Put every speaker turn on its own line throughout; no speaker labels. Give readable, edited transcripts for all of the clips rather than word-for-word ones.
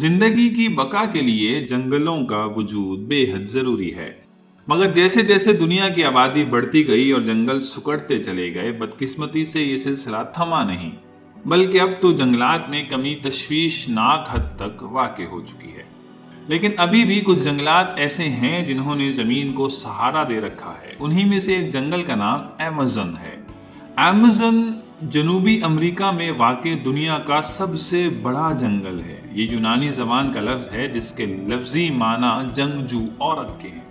जिंदगी की बका के लिए जंगलों का वजूद बेहद जरूरी है, मगर जैसे जैसे दुनिया की आबादी बढ़ती गई और जंगल सुकड़ते चले गए, बदकिस्मती से ये सिलसिला थमा नहीं, बल्कि अब तो जंगलात में कमी तशवीशनाक हद तक वाक़ हो चुकी है। लेकिन अभी भी कुछ जंगलात ऐसे हैं जिन्होंने ज़मीन को सहारा दे रखा है। उन्हीं में से एक जंगल का नाम अमेज़न है। अमेज़न जनूबी अमेरिका में वाक़ दुनिया का सबसे बड़ा जंगल है। ये यूनानी ज़बान का लफ्ज़ है जिसके लफ्ज़ी माना जंगजू औरत के हैं।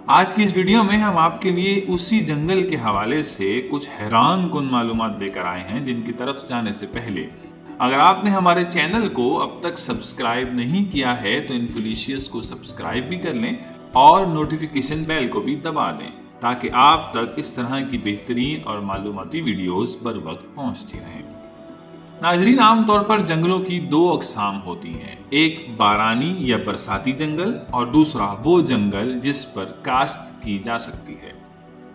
आज की इस वीडियो में हम आपके लिए उसी जंगल के हवाले से कुछ हैरान कुन मालूमात लेकर आए हैं, जिनकी तरफ जाने से पहले अगर आपने हमारे चैनल को अब तक सब्सक्राइब नहीं किया है तो इन्फोलिशियस को सब्सक्राइब भी कर लें और नोटिफिकेशन बेल को भी दबा दें, ताकि आप तक इस तरह की बेहतरीन और मालूमाती वीडियोस बर वक्त पहुंचती रहें। नाजरीन, आमतौर पर जंगलों की दो अक़साम होती हैं, एक बारानी या बरसाती जंगल और दूसरा वो जंगल जिस पर काश्त की जा सकती है।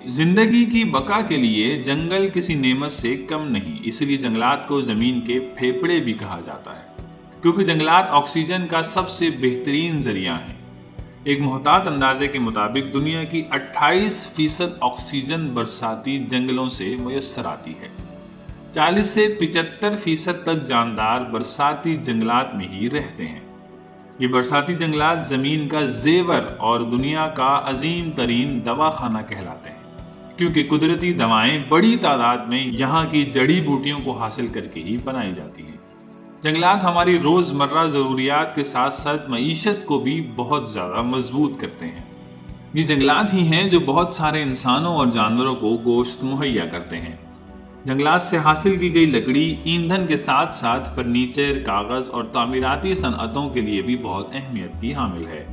जिंदगी की बका के लिए जंगल किसी नेमत से कम नहीं, इसलिए जंगलात को जमीन के फेफड़े भी कहा जाता है, क्योंकि जंगलात ऑक्सीजन का सबसे बेहतरीन जरिया हैं। एक मुहतात अंदाजे के मुताबिक दुनिया की 28% ऑक्सीजन बरसाती जंगलों से मुयस्सर आती है। 40 से 75% तक जानदार बरसाती जंगलात में ही रहते हैं। ये बरसाती जंगलात ज़मीन का जेवर और दुनिया का अजीम तरीन दवाखाना कहलाते हैं, क्योंकि कुदरती दवाएं बड़ी तादाद में यहाँ की जड़ी बूटियों को हासिल करके ही बनाई जाती हैं। जंगलात हमारी रोज़मर्रा ज़रूरियात के साथ साथ मईशत को भी बहुत ज़्यादा मजबूत करते हैं। ये जंगलात ही हैं जो बहुत सारे इंसानों और जानवरों को गोश्त मुहैया करते हैं। जंगलात से हासिल की गई लकड़ी ईंधन के साथ साथ फर्नीचर, कागज़ और तामीराती सनअतों के लिए भी बहुत अहमियत की हामिल है।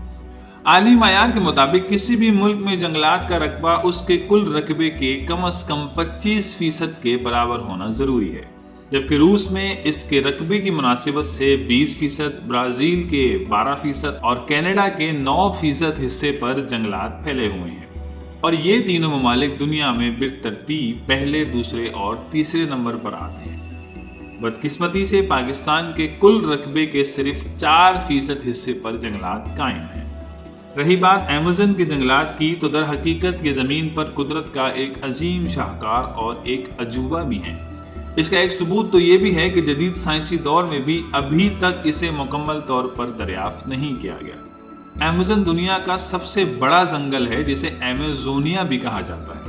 आली मायार के मुताबिक किसी भी मुल्क में जंगलात का रकबा उसके कुल रकबे के कम से कम 25% के बराबर होना ज़रूरी है, जबकि रूस में इसके रकबे की मुनासिबत से 20%, ब्राज़ील के 12% और कनाडा के 9% हिस्से पर जंगलात फैले हुए हैं। और ये तीनों ममालिक दुनिया में बिरतरतीब पहले, दूसरे और तीसरे नंबर पर आते हैं। बदकिस्मती से पाकिस्तान के कुल रकबे के सिर्फ 4% हिस्से पर जंगलात कायम हैं। रही बात अमेज़न के जंगलात की, तो दर हकीकत ये ज़मीन पर कुदरत का एक अजीम शाहकार और एक अजूबा भी है। इसका एक सबूत तो ये भी है कि जदीद साइंसी दौर में भी अभी तक इसे मुकम्मल तौर पर दरियाफ्त नहीं किया गया। अमेज़न दुनिया का सबसे बड़ा जंगल है, जिसे अमेज़ोनिया भी कहा जाता है।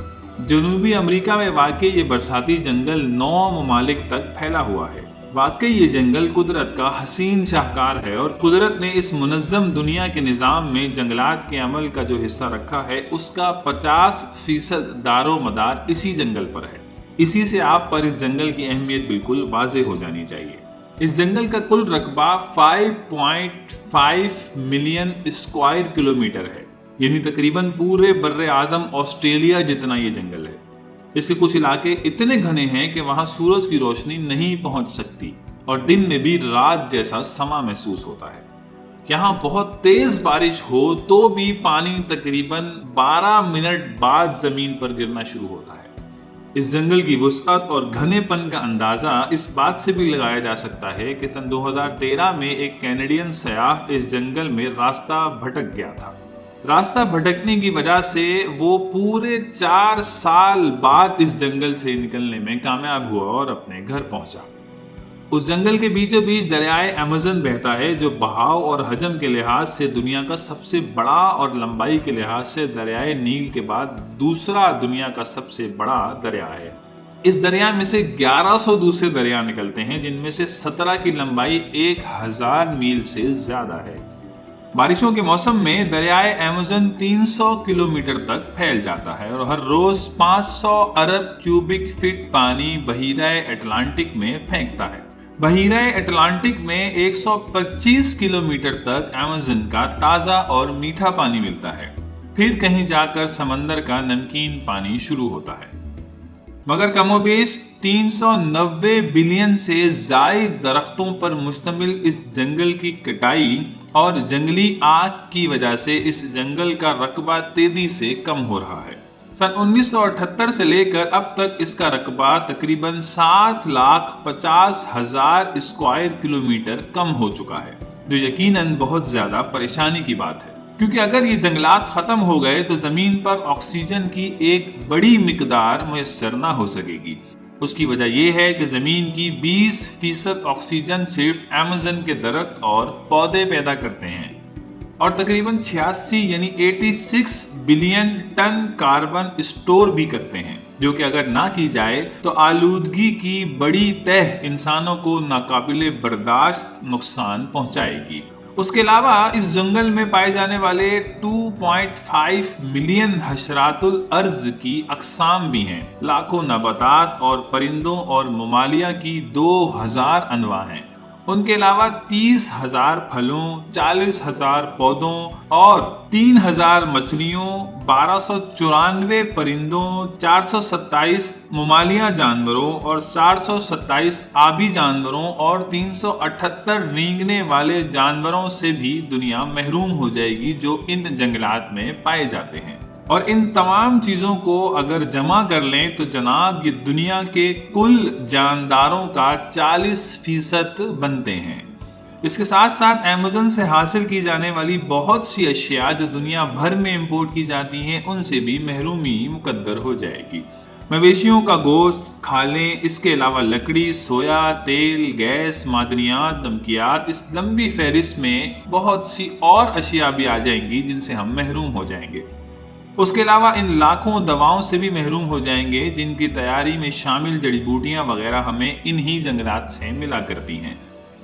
जनूबी अमेरिका में वाक़ ये बरसाती जंगल 9 ममालिक तक फैला हुआ है। वाकई ये जंगल कुदरत का हसीन शाहकार है और कुदरत ने इस मुनज़्ज़म दुनिया के निज़ाम में जंगलात के अमल का जो हिस्सा रखा है, उसका 50% दारो मदार इसी जंगल पर है। इसी से आप पर इस जंगल की अहमियत बिल्कुल वाज़ेह हो जानी चाहिए। इस जंगल का कुल रकबा 5.5 मिलियन स्क्वायर किलोमीटर है, यानी तकरीबन पूरे बर्रे आज़म ऑस्ट्रेलिया जितना ये जंगल है। इसके कुछ इलाके इतने घने हैं कि वहाँ सूरज की रोशनी नहीं पहुँच सकती और दिन में भी रात जैसा समा महसूस होता है। यहाँ बहुत तेज़ बारिश हो तो भी पानी तकरीबन 12 मिनट बाद ज़मीन पर गिरना शुरू होता है। इस जंगल की वुसअत और घनेपन का अंदाज़ा इस बात से भी लगाया जा सकता है कि सन 2013 में एक कैनेडियन सयाह इस जंगल में रास्ता भटक गया था। रास्ता भटकने की वजह से वो पूरे 4 साल बाद इस जंगल से निकलने में कामयाब हुआ और अपने घर पहुंचा। उस जंगल के बीचों बीच दरियाए अमेज़न बहता है, जो बहाव और हजम के लिहाज से दुनिया का सबसे बड़ा और लंबाई के लिहाज से दरियाए नील के बाद दूसरा दुनिया का सबसे बड़ा दरिया है। इस दरिया में से 1100 दूसरे दरिया निकलते हैं, जिनमें से 17 की लंबाई 1000 मील से ज़्यादा है। बारिशों के मौसम में दरियाए अमेज़न 300 किलोमीटर तक फैल जाता है और हर रोज़ 500 अरब क्यूबिक फीट पानी बहीराए अटलांटिक में फेंकता है। बहीराए अटलांटिक में 125 किलोमीटर तक अमेज़न का ताज़ा और मीठा पानी मिलता है, फिर कहीं जाकर समंदर का नमकीन पानी शुरू होता है। मगर कमोबेश 390 बिलियन से ज़ायद दरख्तों पर मुश्तमिल इस जंगल की कटाई और जंगली आग की वजह से इस जंगल का रकबा तेजी से कम हो रहा है। सन 1978 से लेकर अब तक इसका रकबा तकरीबन 7,50,000 स्क्वायर किलोमीटर कम हो चुका है। जो यकीनन बहुत ज्यादा परेशानी की बात है, क्योंकि अगर ये जंगलात खत्म हो गए तो जमीन पर ऑक्सीजन की एक बड़ी मिकदार मुयस्सर ना हो सकेगी। उसकी वजह यह है कि जमीन की 20% ऑक्सीजन सिर्फ अमेज़न के दरख्त और पौधे पैदा करते हैं और तकरीबन 86 यानी 86 बिलियन टन कार्बन स्टोर भी करते हैं, जो कि अगर ना की जाए तो आलूदगी की बड़ी तह इंसानों को नाकाबिले बर्दाश्त नुकसान पहुंचाएगी। उसके अलावा इस जंगल में पाए जाने वाले 2.5 मिलियन हशरातुल अर्ज की अक़साम भी हैं। लाखों नबातात और परिंदों और ममालिया की 2000 अनवा हैं। उनके अलावा 30,000 फलों, 40,000 पौधों और 3,000 मछलियों, 1294 परिंदों, 427 ममालिया जानवरों और 427 आबी जानवरों और 378 रेंगने वाले जानवरों से भी दुनिया महरूम हो जाएगी जो इन जंगलात में पाए जाते हैं। और इन तमाम चीज़ों को अगर जमा कर लें तो जनाब ये दुनिया के कुल जानदारों का 40% बनते हैं। इसके साथ साथ अमेज़न से हासिल की जाने वाली बहुत सी अशिया जो दुनिया भर में इंपोर्ट की जाती हैं उनसे भी महरूमी मुकद्दर हो जाएगी। मवेशियों का गोश्त, खालें, इसके अलावा लकड़ी, सोया, तेल, गैस, मादनियात, नमकियात, इस लंबी फहरिस्त में बहुत सी और अशिया भी आ जाएंगी जिनसे हम महरूम हो जाएंगे। उसके अलावा इन लाखों दवाओं से भी महरूम हो जाएंगे जिनकी तैयारी में शामिल जड़ी बूटियां वगैरह हमें इन्हीं जंगलात से मिला करती हैं।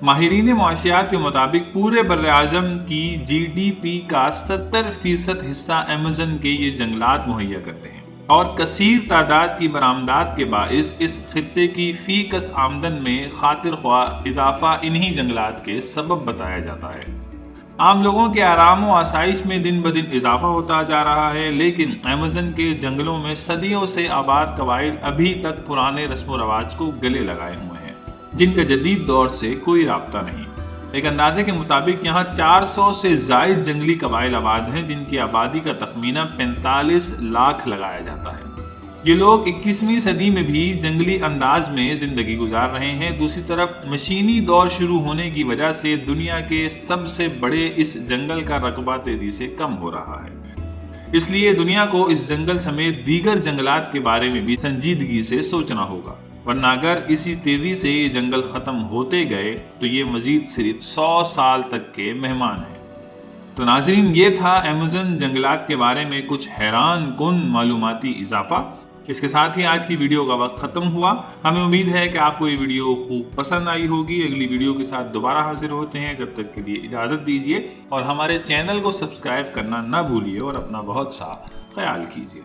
माहिरीन मुआशियात के मुताबिक पूरे बर्र-ए-आज़म की GDP का 70% हिस्सा अमेज़न के ये जंगलात मुहैया करते हैं और कसीर तादाद की बरामदात के बाइस इस खित्ते की फी कस आमदन में खातिर ख्वाह इजाफा इन्हीं जंगलात के सबब बताया जाता है। आम लोगों के आराम व आसाइश में दिन ब दिन इजाफा होता जा रहा है, लेकिन अमेज़न के जंगलों में सदियों से आबाद कबाइल अभी तक पुराने रस्म व रवाज को गले लगाए हुए हैं, जिनका जदीद दौर से कोई राब्ता नहीं। एक अंदाजे के मुताबिक यहाँ 400 से ज़ायद जंगली कबाइल आबाद हैं, जिनकी आबादी का तखमीना 45 लाख लगाया जाता है। ये लोग 21वीं सदी में भी जंगली अंदाज में जिंदगी गुजार रहे हैं। दूसरी तरफ मशीनी दौर शुरू होने की वजह से दुनिया के सबसे बड़े इस जंगल का रकबा तेजी से कम हो रहा है। इसलिए दुनिया को इस जंगल समेत दीगर जंगलात के बारे में भी संजीदगी से सोचना होगा, वरना अगर इसी तेजी से ये जंगल खत्म होते गए तो ये मजीद सिर्फ 100 साल तक के मेहमान हैं। तो नाजरीन, ये था अमेज़न जंगलात के बारे में कुछ हैरान कुन मालूमाती इजाफा। इसके साथ ही आज की वीडियो का वक्त खत्म हुआ। हमें उम्मीद है कि आपको ये वीडियो खूब पसंद आई होगी। अगली वीडियो के साथ दोबारा हाजिर होते हैं, जब तक के लिए इजाज़त दीजिए और हमारे चैनल को सब्सक्राइब करना ना भूलिए और अपना बहुत सा ख्याल कीजिए।